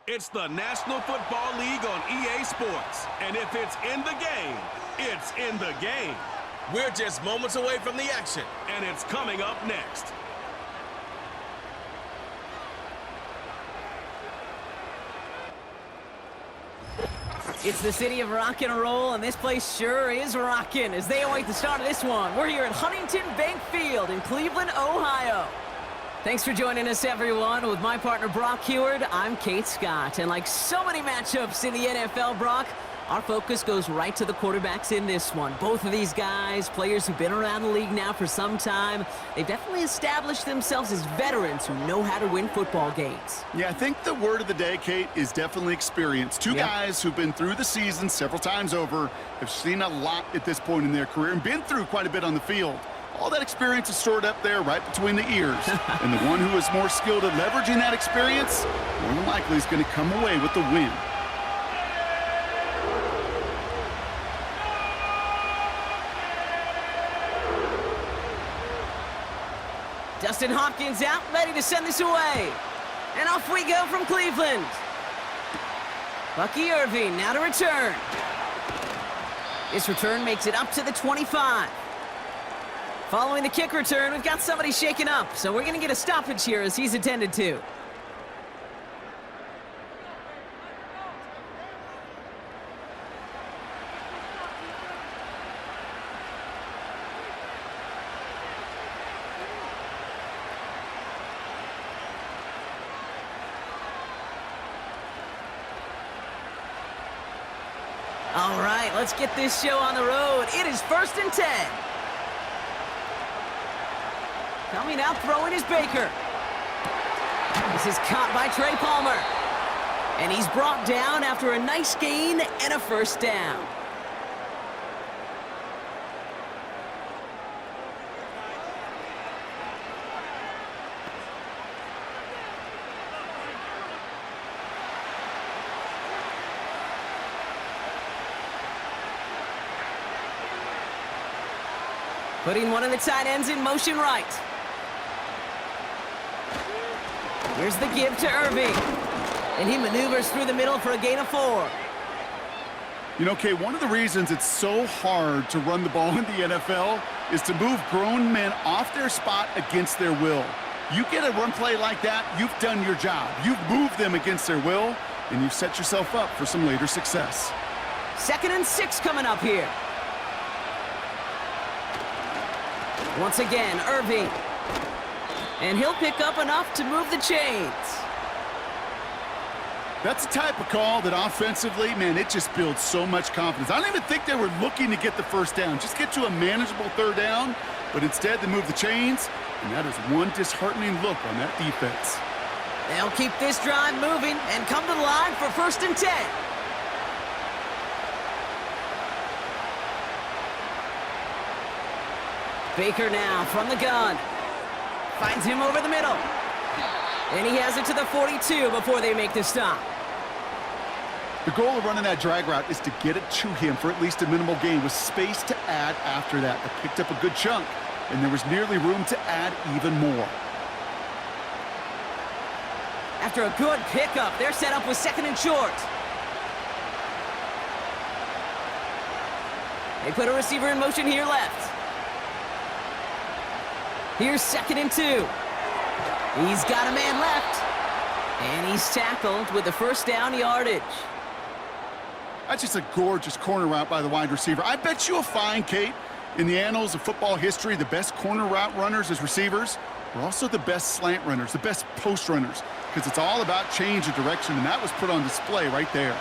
It's the National Football League on EA Sports. And if it's in the game, it's in the game. We're just moments away from the action. And it's coming up next. It's the city of rock and roll, and this place sure is rocking as they await the start of this one. We're here at Huntington Bank Field in Cleveland, Ohio. Thanks for joining us, everyone. With my partner, Brock Heward, I'm Kate Scott. And like so many matchups in the NFL, Brock, our focus goes right to the quarterbacks in this one. Both of these guys, players who've been around the league now for some time, they've definitely established themselves as veterans who know how to win football games. Yeah, I think the word of the day, Kate, is definitely experience. Two guys who've been through the season several times over, have seen a lot at this point in their career, and been through quite a bit on the field. All that experience is stored up there right between the ears. And the one who is more skilled at leveraging that experience, more than likely is going to come away with the win. Dustin Hopkins out, ready to send this away. And off we go from Cleveland. Bucky Irving now to return. This return makes it up to the 25. Following the kick return, we've got somebody shaken up, so we're going to get a stoppage here as he's attended to. All right, let's get this show on the road. It is 1st and 10. Coming out, throwing is Baker. This is caught by Trey Palmer. And he's brought down after a nice gain and a first down. Putting one of the tight ends in motion right. Here's the give to Irving. And he maneuvers through the middle for a gain of 4. You know, Kay, one of the reasons it's so hard to run the ball in the NFL is to move grown men off their spot against their will. You get a run play like that, you've done your job. You've moved them against their will, and you've set yourself up for some later success. 2nd and 6 coming up here. Once again, Irving. And he'll pick up enough to move the chains. That's the type of call that offensively, man, it just builds so much confidence. I don't even think they were looking to get the first down. Just get to a manageable 3rd down, but instead they move the chains, and that is one disheartening look on that defense. They'll keep this drive moving and come to the line for 1st and 10. Baker now from the gun. Finds him over the middle. And he has it to the 42 before they make the stop. The goal of running that drag route is to get it to him for at least a minimal gain with space to add after that. They picked up a good chunk, and there was nearly room to add even more. After a good pickup, they're set up with 2nd and short. They put a receiver in motion here left. Here's 2nd and 2. He's got a man left. And he's tackled with the first down yardage. That's just a gorgeous corner route by the wide receiver. I bet you'll find, Kate, in the annals of football history, the best corner route runners as receivers are also the best slant runners, the best post runners, because it's all about change of direction, and that was put on display right there.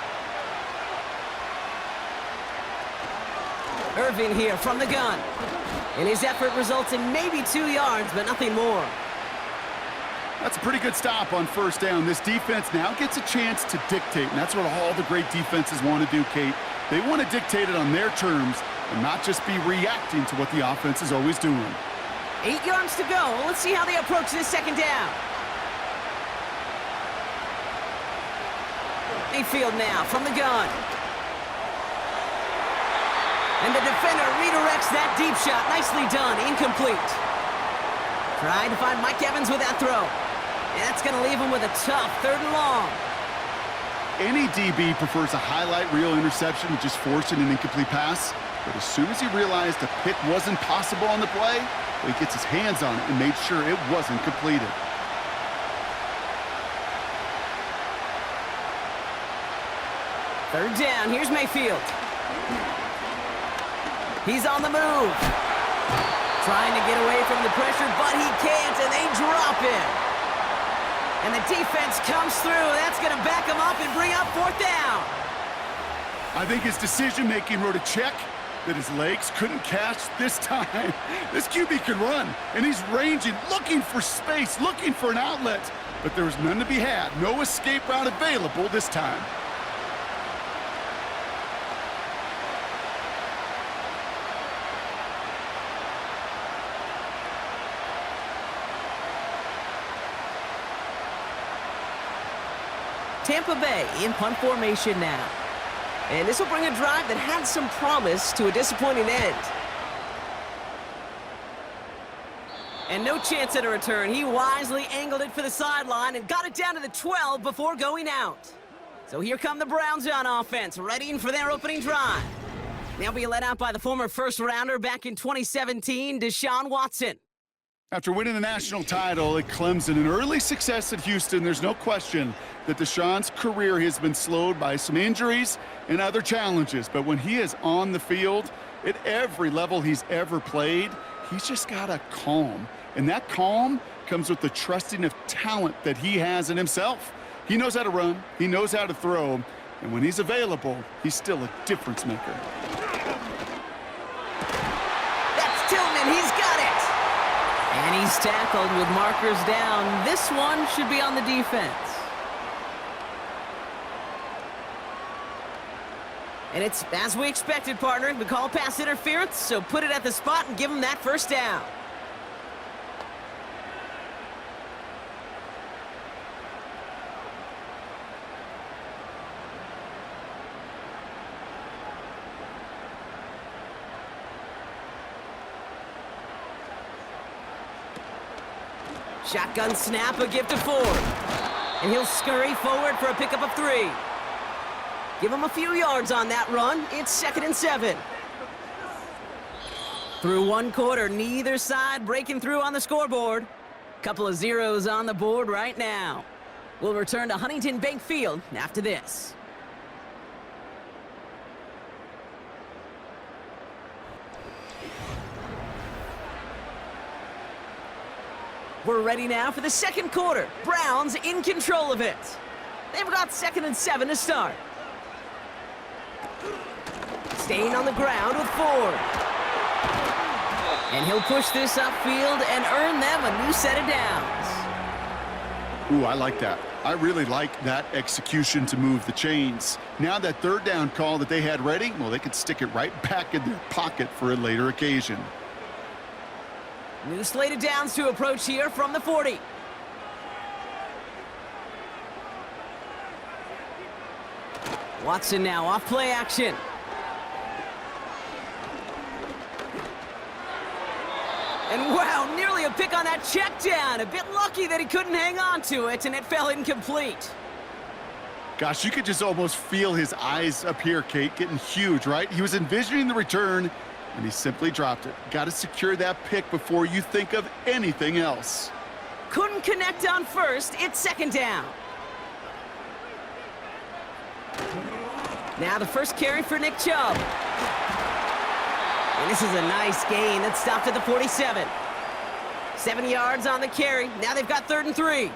Irving here from the gun. And his effort results in maybe 2 yards, but nothing more. That's a pretty good stop on 1st down. This defense now gets a chance to dictate, and that's what all the great defenses want to do, Kate. They want to dictate it on their terms and not just be reacting to what the offense is always doing. 8 yards to go. Let's see how they approach this 2nd down. Mayfield now from the gun. And the defender redirects that deep shot. Nicely done. Incomplete. Trying to find Mike Evans with that throw. And that's going to leave him with a tough 3rd and long. Any DB prefers a highlight reel interception to just forcing an incomplete pass. But as soon as he realized a pick wasn't possible on the play, he gets his hands on it and made sure it wasn't completed. Third down, here's Mayfield. He's on the move. Trying to get away from the pressure, but he can't, and they drop him. And the defense comes through. That's going to back him up and bring up fourth down. I think his decision-making wrote a check that his legs couldn't catch this time. This QB can run, and he's ranging, looking for space, looking for an outlet. But there was none to be had. No escape route available this time. Tampa Bay in punt formation now. And this will bring a drive that had some promise to a disappointing end. And no chance at a return. He wisely angled it for the sideline and got it down to the 12 before going out. So here come the Browns on offense, readying for their opening drive. They'll be led out by the former first-rounder back in 2017, Deshaun Watson. After winning the national title at Clemson and early success at Houston, there's no question that Deshaun's career has been slowed by some injuries and other challenges. But when he is on the field, at every level he's ever played, he's just got a calm. And that calm comes with the trusting of talent that he has in himself. He knows how to run, he knows how to throw, and when he's available, he's still a difference maker. That's Tillman, he's got it! And he's tackled with markers down. This one should be on the defense. And it's as we expected, partner. We call pass interference, so put it at the spot and give him that first down. Shotgun snap, a give to Ford. And he'll scurry forward for a pickup of 3. Give him a few yards on that run. It's 2nd and 7. Through one quarter, neither side breaking through on the scoreboard. Couple of zeros on the board right now. We'll return to Huntington Bank Field after this. We're ready now for the second quarter. Browns in control of it. They've got 2nd and 7 to start. Staying on the ground with Ford. And he'll push this upfield and earn them a new set of downs. Ooh, I like that. I really like that execution to move the chains. Now that third down call that they had ready, well, they could stick it right back in their pocket for a later occasion. New slate of downs to approach here from the 40. Watson now off play action. And wow, nearly a pick on that check down. A bit lucky that he couldn't hang on to it, and it fell incomplete. Gosh, you could just almost feel his eyes up here, Kate, getting huge, right? He was envisioning the return, and he simply dropped it. Got to secure that pick before you think of anything else. Couldn't connect on first. It's 2nd down. Now the first carry for Nick Chubb. And this is a nice gain that stopped at the 47. 7 yards on the carry. Now they've got 3rd and 3.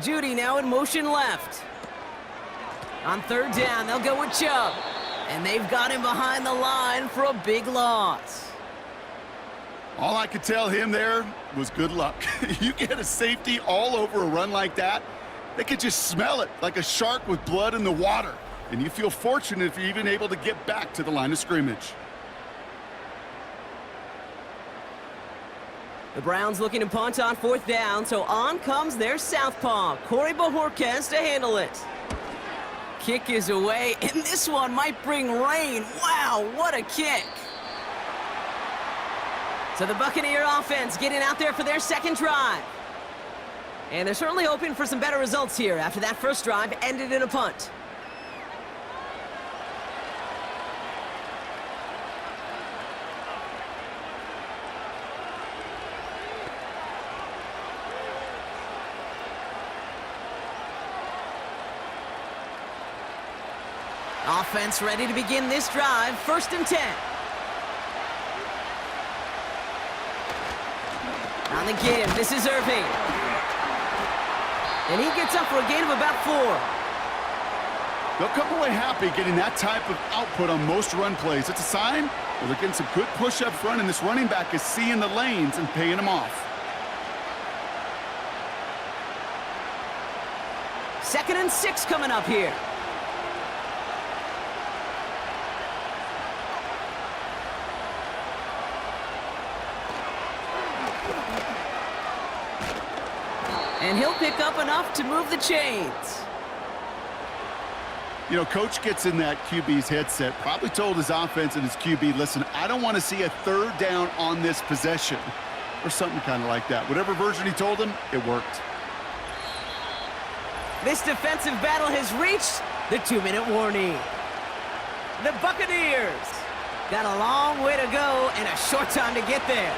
Judy now in motion left. On 3rd down, they'll go with Chubb. And they've got him behind the line for a big loss. All I could tell him there was good luck. You get a safety all over a run like that, they could just smell it like a shark with blood in the water. And you feel fortunate if you're even able to get back to the line of scrimmage. The Browns looking to punt on 4th down, so on comes their southpaw, Corey Bojorquez, to handle it. kick is away, and this one might bring rain. Wow, what a kick. So the Buccaneer offense getting out there for their second drive. And they're certainly hoping for some better results here after that first drive ended in a punt. Offense ready to begin this drive, 1st and 10. On the give, this is Irving. And he gets up for a gain of about 4. They'll come away happy getting that type of output on most run plays. It's a sign that they're getting some good push up front, and this running back is seeing the lanes and paying them off. 2nd and 6 coming up here. And he'll pick up enough to move the chains. You know, coach gets in that QB's headset, probably told his offense and his QB, listen, I don't want to see a 3rd down on this possession, or something kind of like that. Whatever version he told him, it worked. This defensive battle has reached the 2-minute warning. The Buccaneers got a long way to go and a short time to get there.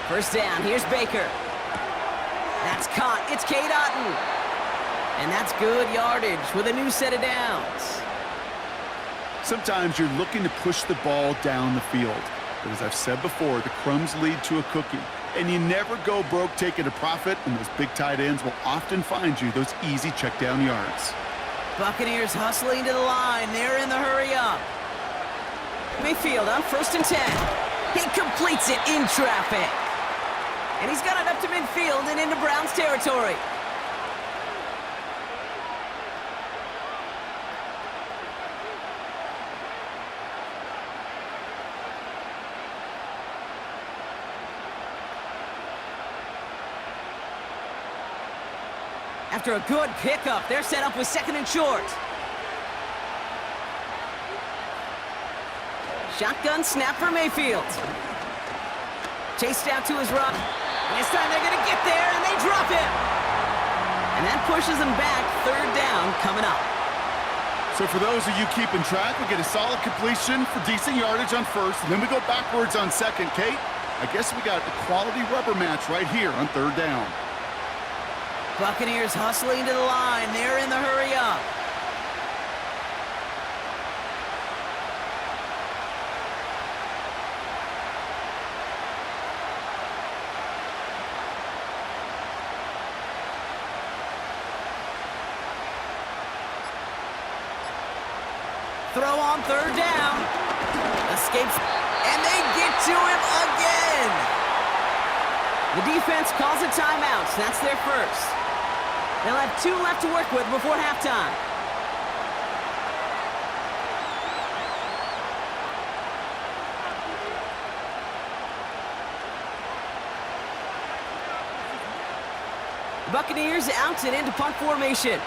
1st down, here's Baker. That's caught, it's Cade Otton. And that's good yardage with a new set of downs. Sometimes you're looking to push the ball down the field. But as I've said before, the crumbs lead to a cookie. And you never go broke taking a profit, and those big tight ends will often find you those easy check down yards. Buccaneers hustling to the line. They're in the hurry up. Mayfield on 1st and 10. He completes it in traffic. And he's got it up to midfield and into Browns territory. After a good pickup, they're set up with 2nd and short. Shotgun snap for Mayfield. Chased out to his right. And this time they're going to get there, and they drop him. And that pushes them back. 3rd down coming up. So for those of you keeping track, we get a solid completion for decent yardage on 1st, and then we go backwards on 2nd. Kate, I guess we got a quality rubber match right here on 3rd down. Buccaneers hustling to the line. They're in the hurry up. Throw on 3rd down. Escapes, and they get to him again. The defense calls a timeout. That's their first. They'll have 2 left to work with before halftime. The Buccaneers out and into punt formation.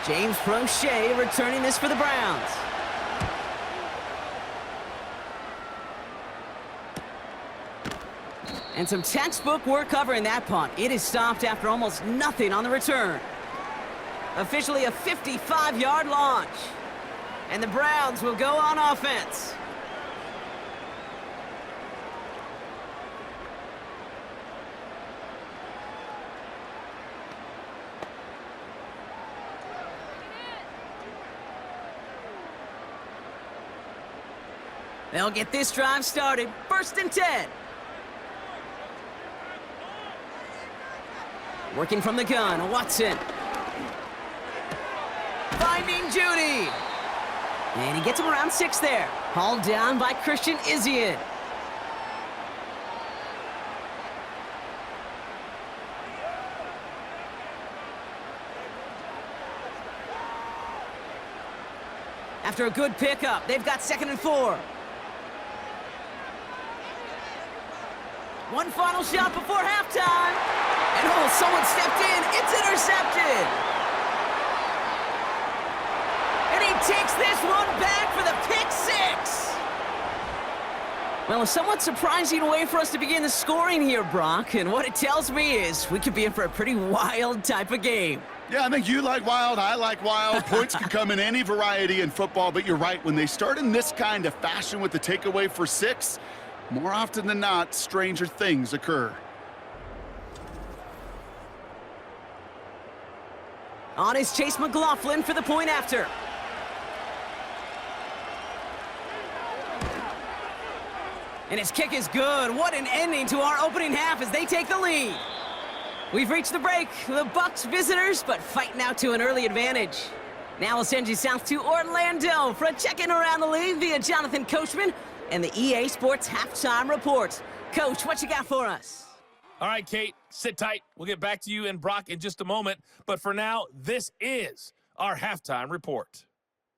James Prochet returning this for the Browns. And some textbook work covering that punt. It is stopped after almost nothing on the return. Officially a 55-yard launch. And the Browns will go on offense. They'll get this drive started. 1st and 10. Working from the gun, Watson. Finding Judy. And he gets him around 6 there. Hauled down by Christian Izien. After a good pickup, they've got 2nd and 4. One final shot before halftime. And oh, someone stepped in. It's intercepted. And he takes this one back for the pick six. Well, a somewhat surprising way for us to begin the scoring here, Brock. And what it tells me is we could be in for a pretty wild type of game. Yeah, I think you like wild, I like wild. Points can come in any variety in football, but you're right. When they start in this kind of fashion with the takeaway for 6, more often than not, stranger things occur. On is Chase McLaughlin for the point after. And his kick is good. What an ending to our opening half as they take the lead. We've reached the break. The Bucs visitors, but fighting out to an early advantage. Now we'll send you south to Orlando for a check-in around the league via Jonathan Coachman and the EA Sports Halftime Report. Coach, what you got for us? All right, Kate, sit tight. We'll get back to you and Brock in just a moment. But for now, this is our halftime report.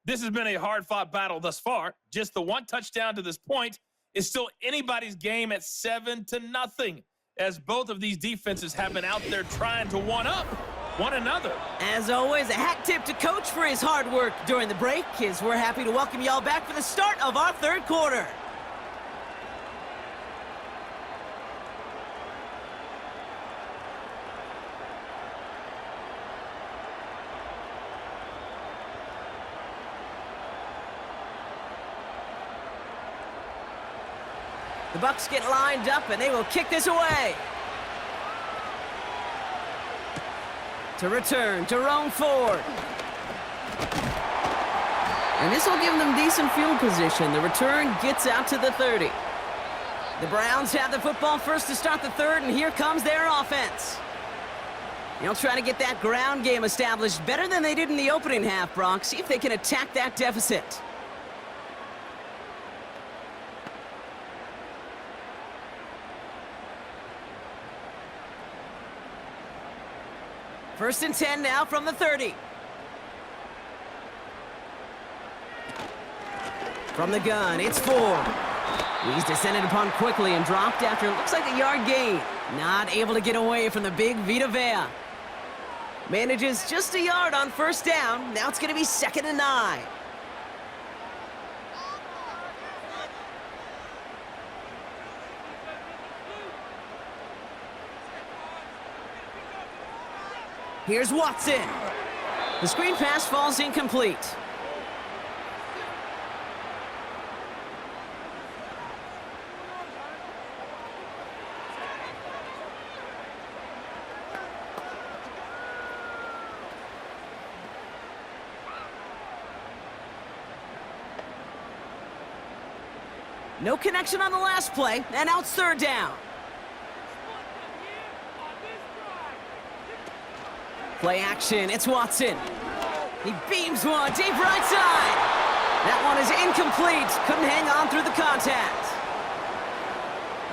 This has been a hard-fought battle thus far. Just the one touchdown to this point is still anybody's game at 7-0, as both of these defenses have been out there trying to one-up one another. As always, a hat tip to Coach for his hard work during the break, as we're happy to welcome y'all back for the start of our third quarter. The Bucs get lined up, and they will kick this away. To return, Jerome Ford. And this will give them decent field position. The return gets out to the 30. The Browns have the football first to start the third, and here comes their offense. They'll try to get that ground game established better than they did in the opening half, Brock. See if they can attack that deficit. First and 10 now from the 30. From the gun, it's Ford. He's descended upon quickly and dropped after it looks like a yard gain. Not able to get away from the big Vita Vea. Manages just a yard on first down. Now it's going to be 2nd and 9. Here's Watson. The screen pass falls incomplete. No connection on the last play, and now it's 3rd down. Play action, it's Watson. He beams one, deep right side. That one is incomplete. Couldn't hang on through the contact.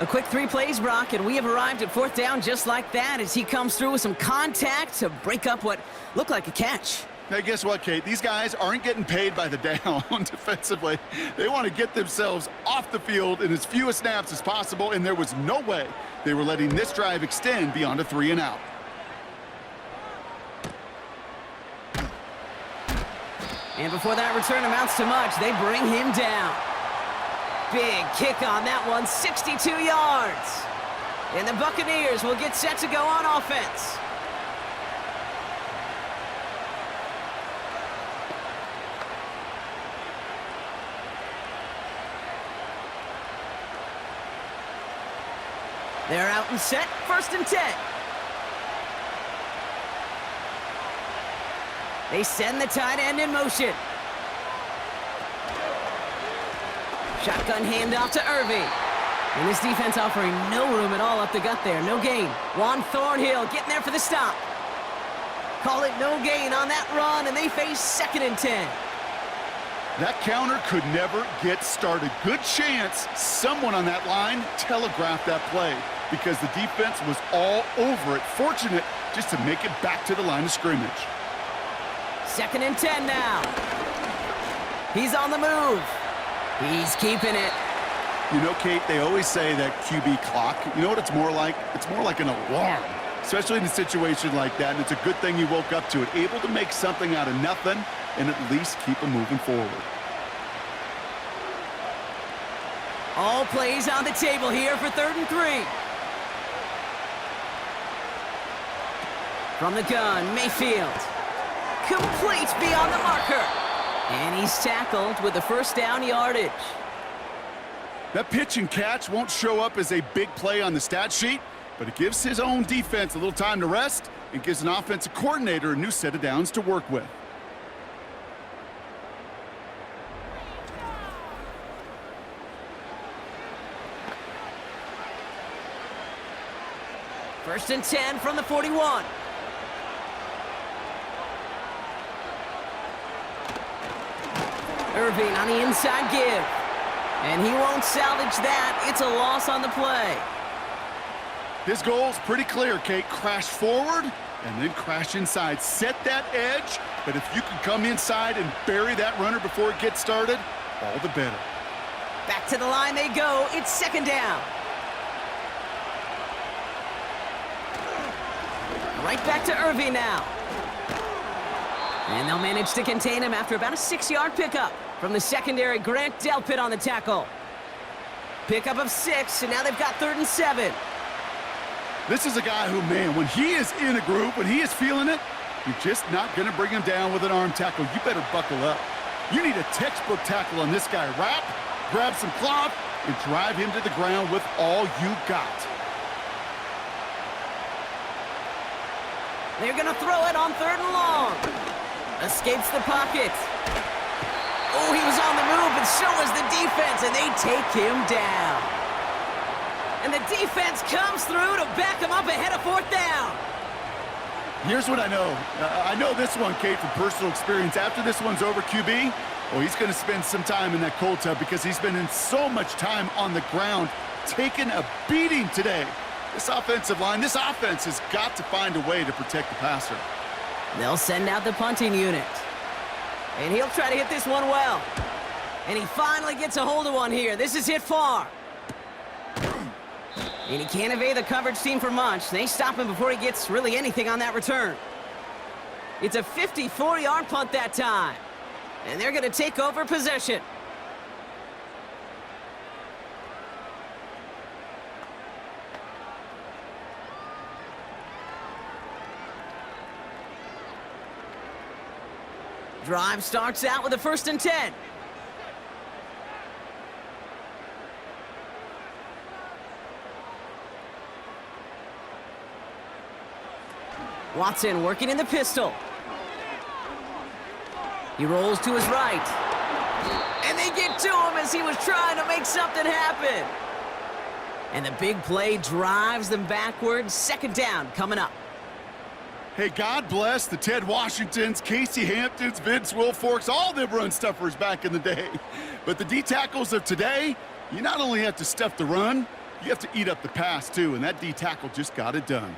A quick 3 plays, Brock, and we have arrived at 4th down just like that as he comes through with some contact to break up what looked like a catch. Now, guess what, Kate? These guys aren't getting paid by the down defensively. They want to get themselves off the field in as few snaps as possible, and there was no way they were letting this drive extend beyond a 3 and out. And before that return amounts to much, they bring him down. Big kick on that one, 62 yards. And the Buccaneers will get set to go on offense. They're out and set, 1st and 10. They send the tight end in motion. Shotgun handoff to Irving. And this defense offering no room at all up the gut there. No gain. Juan Thornhill getting there for the stop. Call it no gain on that run, and they face 2nd and 10. That counter could never get started. Good chance someone on that line telegraphed that play because the defense was all over it. Fortunate just to make it back to the line of scrimmage. 2nd and 10 now. He's on the move. He's keeping it. You know, Kate, they always say that QB clock, you know what it's more like? It's more like an alarm. especially in a situation like that, and it's a good thing he woke up to it, able to make something out of nothing and at least keep him moving forward. All plays on the table here for 3rd and 3. From the gun, Mayfield. Complete beyond the marker. And he's tackled with the first down yardage. That pitch and catch won't show up as a big play on the stat sheet, but it gives his own defense a little time to rest and gives an offensive coordinator a new set of downs to work with. First and 10 from the 41. Irving on the inside give. And he won't salvage that. It's a loss on the play. His goal's pretty clear, Kate. Crash forward and then crash inside. Set that edge, but if you can come inside and bury that runner before it gets started, all the better. Back to the line they go. It's 2nd down. Right back to Irving now. And they'll manage to contain him after about a 6-yard pickup from the secondary. Grant Delpit on the tackle. Pickup of 6, and now they've got 3rd and 7. This is a guy who, man, when he is in a groove, when he is feeling it, you're just not going to bring him down with an arm tackle. You better buckle up. You need a textbook tackle on this guy. Wrap, grab some cloth, and drive him to the ground with all you got. They're going to throw it on 3rd and long. Escapes the pocket. Oh, he was on the move, but so was the defense, and they take him down. And the defense comes through to back him up ahead of 4th down. Here's what I know. I know this one, Kate, from personal experience. After this one's over, QB, well, he's going to spend some time in that cold tub because he's been in so much time on the ground, taking a beating today. This offensive line, this offense has got to find a way to protect the passer. They'll send out the punting unit. And he'll try to hit this one well. And he finally gets a hold of one here. This is hit far. And he can't evade the coverage team for much. They stop him before he gets really anything on that return. It's a 54-yard punt that time. And they're going to take over possession. Drive starts out with a 1st and 10. Watson working in the pistol. He rolls to his right. And they get to him as he was trying to make something happen. And the big play drives them backwards. 2nd down coming up. Hey, God bless the Ted Washingtons, Casey Hamptons, Vince Wilforks, all them run stuffers back in the day. But the D-tackles of today, you not only have to stuff the run, you have to eat up the pass too, and that D-tackle just got it done.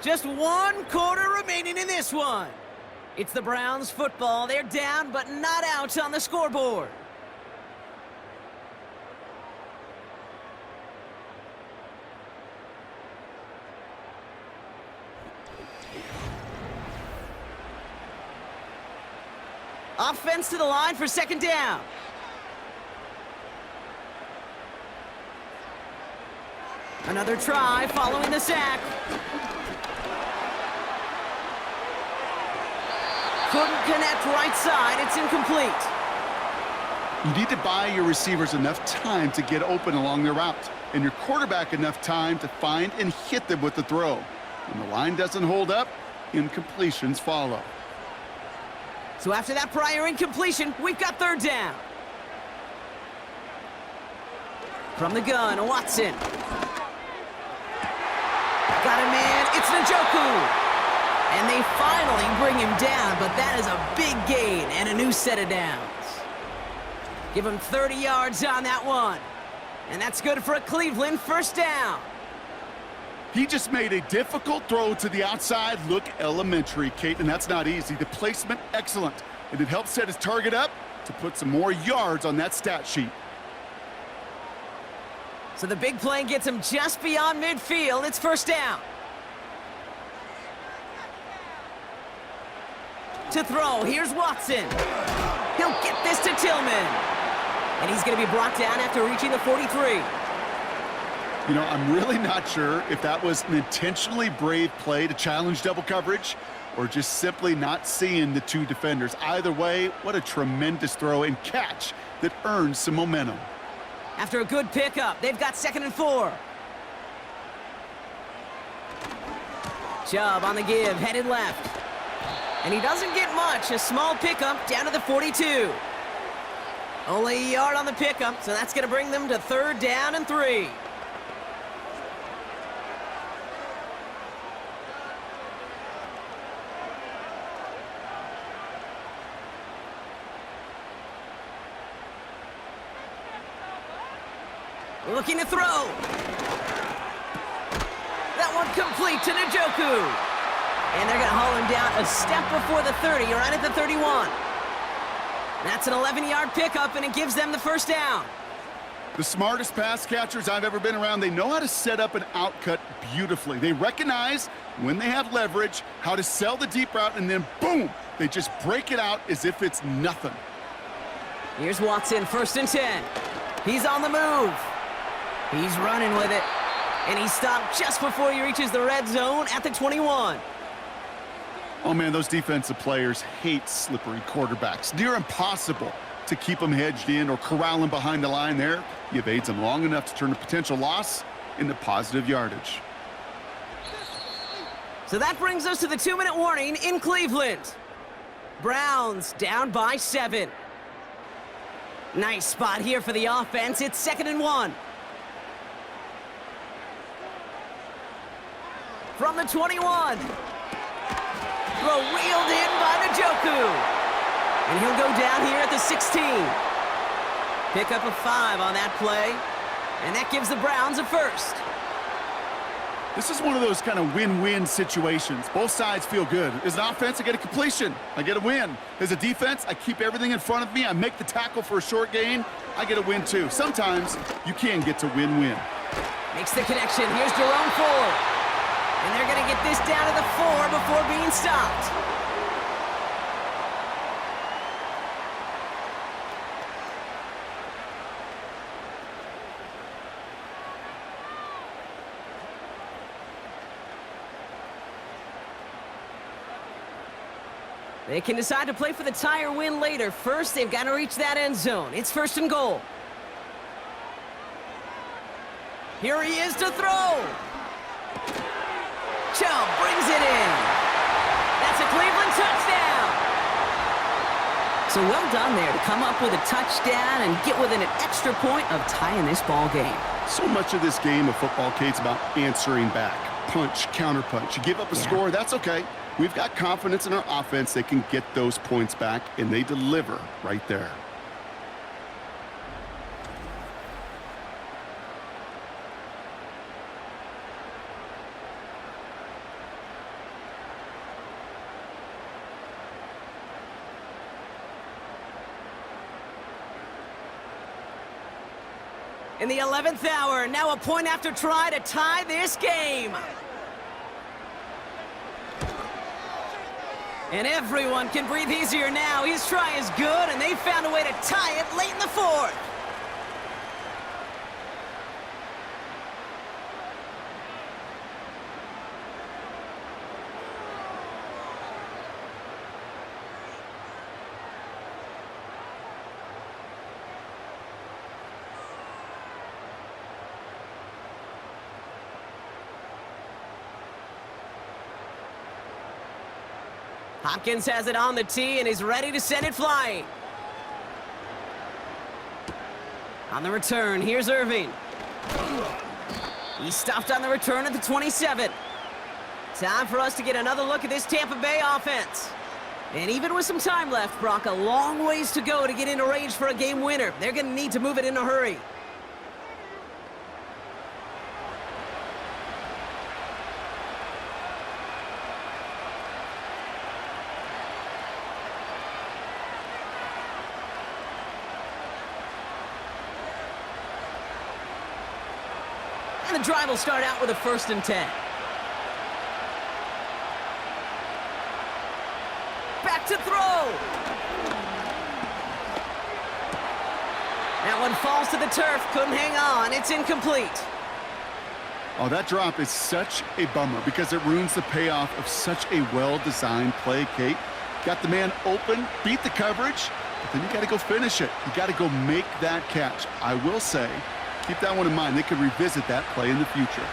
Just 1 quarter remaining in this one. It's the Browns football. They're down, but not out on the scoreboard. Offense to the line for 2nd down. Another try following the sack. Couldn't connect right side. It's incomplete. You need to buy your receivers enough time to get open along their route, and your quarterback enough time to find and hit them with the throw. When the line doesn't hold up, incompletions follow. So after that prior incompletion, we've got 3rd down. From the gun, Watson. Got a man, it's Njoku. And they finally bring him down, but that is a big gain and a new set of downs. Give him 30 yards on that one. And that's good for a Cleveland 1st down. He just made a difficult throw to the outside look elementary, Kate, and that's not easy. The placement, excellent. And it helps set his target up to to put some more yards on that stat sheet. So the big play gets him just beyond midfield. It's first down. To throw, here's Watson. He'll get this to Tillman. And he's going to be brought down after reaching the 43. You know, I'm really not sure if that was an intentionally brave play to challenge double coverage or just simply not seeing the two defenders. Either way, what a tremendous throw and catch that earns some momentum. After a good pickup, they've got 2nd and 4. Chubb on the give, headed left. And he doesn't get much. A small pickup down to the 42. Only a yard on the pickup, so that's going to bring them to 3rd down and 3. Looking to throw. That one complete to Njoku. And they're going to haul him down a step before the 30, right at the 31. That's an 11-yard pickup, and it gives them the first down. The smartest pass catchers I've ever been around, they know how to set up an outcut beautifully. They recognize when they have leverage, how to sell the deep route, and then boom, they just break it out as if it's nothing. Here's Watson, 1st and 10. He's on the move. He's running with it. And he's stopped just before he reaches the red zone at the 21. Oh, man, those defensive players hate slippery quarterbacks. Near impossible to keep them hedged in or corral them behind the line there. You evade them long enough to turn a potential loss into positive yardage. So that brings us to the 2-minute warning in Cleveland. Browns down by 7. Nice spot here for the offense. It's 2nd and 1. From the 21. Throw wheeled in by Njoku. And he'll go down here at the 16. Pick up a 5 on that play. And that gives the Browns a first. This is one of those kind of win-win situations. Both sides feel good. As an offense, I get a completion. I get a win. As a defense, I keep everything in front of me. I make the tackle for a short gain. I get a win, too. Sometimes you can get to win-win. Makes the connection. Here's Jerome Ford. And they're going to get this down to the 4 before being stopped. They can decide to play for the tie or win later. First, they've got to reach that end zone. It's 1st and goal. Here he is to throw. Chubb brings it in. That's a Cleveland touchdown. So well done there to come up with a touchdown and get within an extra point of tying this ball game. So much of this game of football, Kate's about answering back. Punch, counterpunch. You give up a score, that's okay. We've got confidence in our offense. They can get those points back, and they deliver right there. In the 11th hour, now a point after try to tie this game. And everyone can breathe easier now. His try is good, and they found a way to tie it late in the 4th. Hopkins has it on the tee and is ready to send it flying. On the return, here's Irving. He stopped on the return at the 27. Time for us to get another look at this Tampa Bay offense. And even with some time left, Brock, a long ways to go to get into range for a game winner. They're going to need to move it in a hurry. And the drive will start out with a 1st and 10. Back to throw. That one falls to the turf. Couldn't hang on. It's incomplete. Oh, that drop is such a bummer because it ruins the payoff of such a well-designed play, Kate. Got the man open, beat the coverage, but then you got to go finish it. You got to go make that catch. I will say, keep that one in mind. They could revisit that play in the future.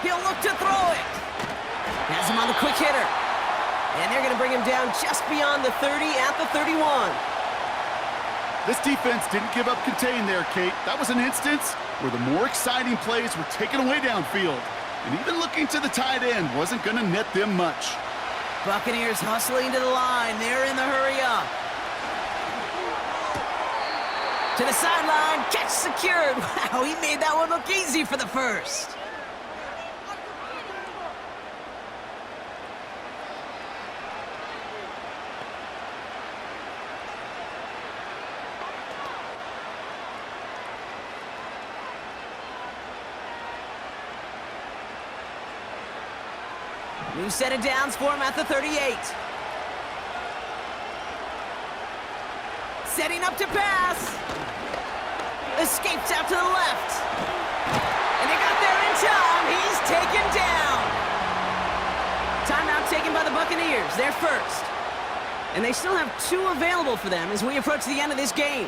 He'll look to throw it. Has him on the quick hitter. And they're going to bring him down just beyond the 30 at the 31. This defense didn't give up contain there, Kate. That was an instance where the more exciting plays were taken away downfield. And even looking to the tight end wasn't going to net them much. Buccaneers hustling to the line. They're in the hurry up. To the sideline. Catch secured. Wow, he made that one look easy for the first. New set of downs for him at the 38. Setting up to pass. Escapes out to the left. And they got there in time. He's taken down. Timeout taken by the Buccaneers. They're first. And they still have 2 available for them as we approach the end of this game.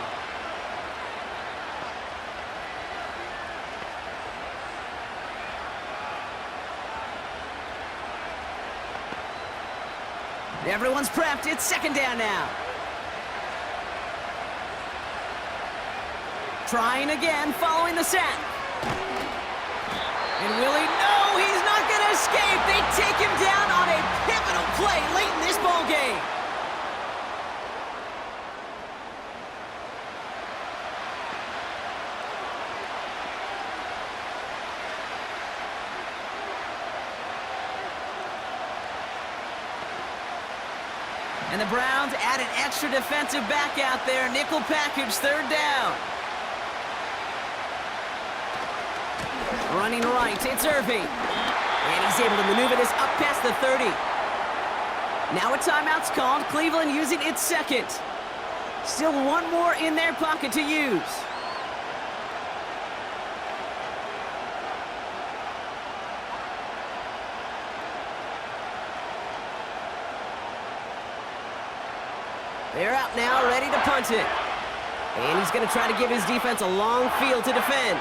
Everyone's prepped. It's 2nd down now. Trying again, following the set. And will he? No, he's not going to escape. They take him down on a pivotal play late in this ball game. And the Browns add an extra defensive back out there. Nickel package, 3rd down. Running right, it's Irving. And he's able to maneuver this up past the 30. Now a timeout's called. Cleveland using its 2nd. Still 1 more in their pocket to use. They're out now, ready to punt it. And he's going to try to give his defense a long field to defend.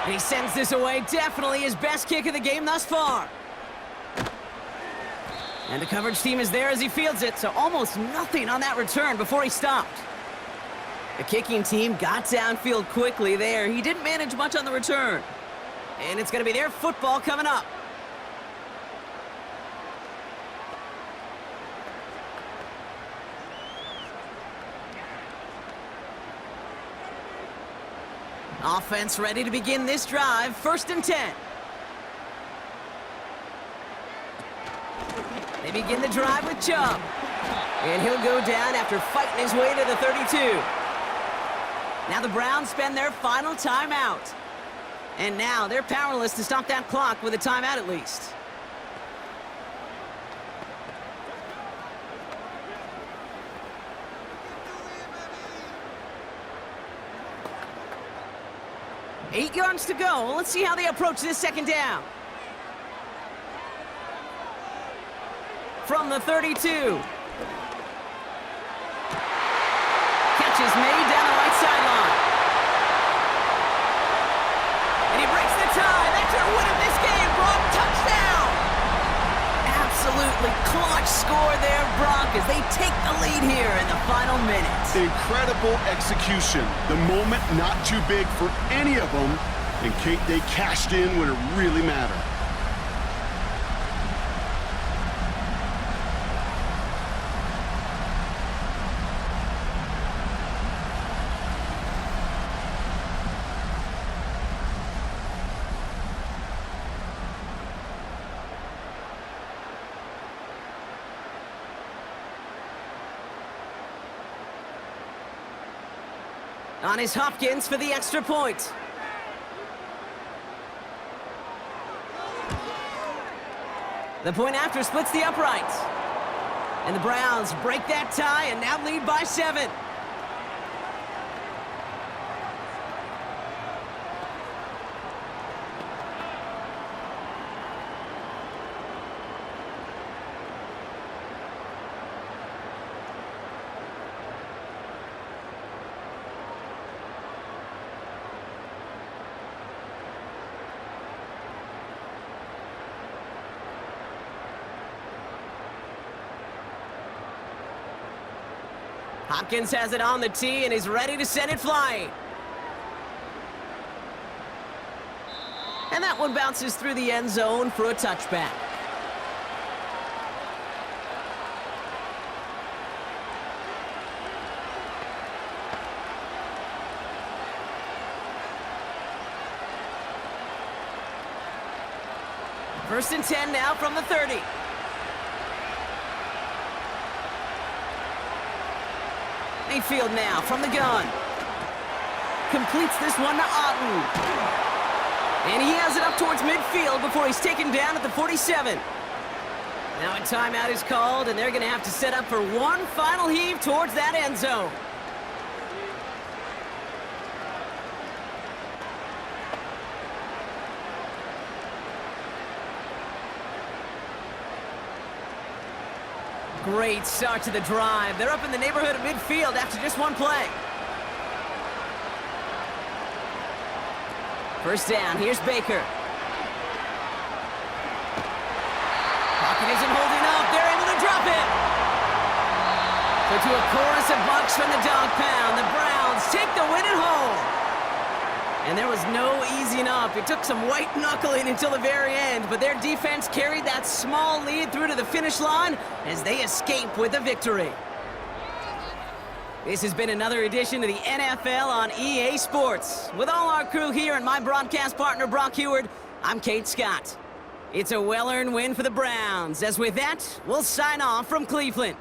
And he sends this away. Definitely his best kick of the game thus far. And the coverage team is there as he fields it, so almost nothing on that return before he stopped. The kicking team got downfield quickly there. He didn't manage much on the return. And it's going to be their football coming up. Offense ready to begin this drive. 1st and 10. They begin the drive with Chubb. And he'll go down after fighting his way to the 32. Now the Browns spend their final timeout. And now they're powerless to stop that clock with a timeout at least. Eight yards to go. Let's see how they approach this 2nd down. From the 32. Catch is made down the right sideline. And he breaks the tie. That's their win of this game. Brock, touchdown. Absolutely clutch score there, Brock, as they take the lead here in the final minutes. Incredible execution. The moment not too big for any of them. And Kate, they cashed in when it really mattered. On is Hopkins for the extra point. The point after splits the uprights. And the Browns break that tie and now lead by 7. Hopkins has it on the tee and is ready to send it flying. And that one bounces through the end zone for a touchback. First and 10 now from the 30. Mayfield now from the gun. Completes this one to Otten. And he has it up towards midfield before he's taken down at the 47. Now a timeout is called, and they're going to have to set up for one final heave towards that end zone. Great start to the drive. They're up in the neighborhood of midfield after just one play. First down, here's Baker. Pocket isn't holding up. They're able to drop it. So to a chorus of bucks from the dog pound, the Browns take the win at home. And there was no easing up. It took some white knuckling until the very end, but their defense carried that small lead through to the finish line as they escape with a victory. This has been another edition of the NFL on EA Sports. With all our crew here and my broadcast partner, Brock Heward, I'm Kate Scott. It's a well-earned win for the Browns, as with that, we'll sign off from Cleveland.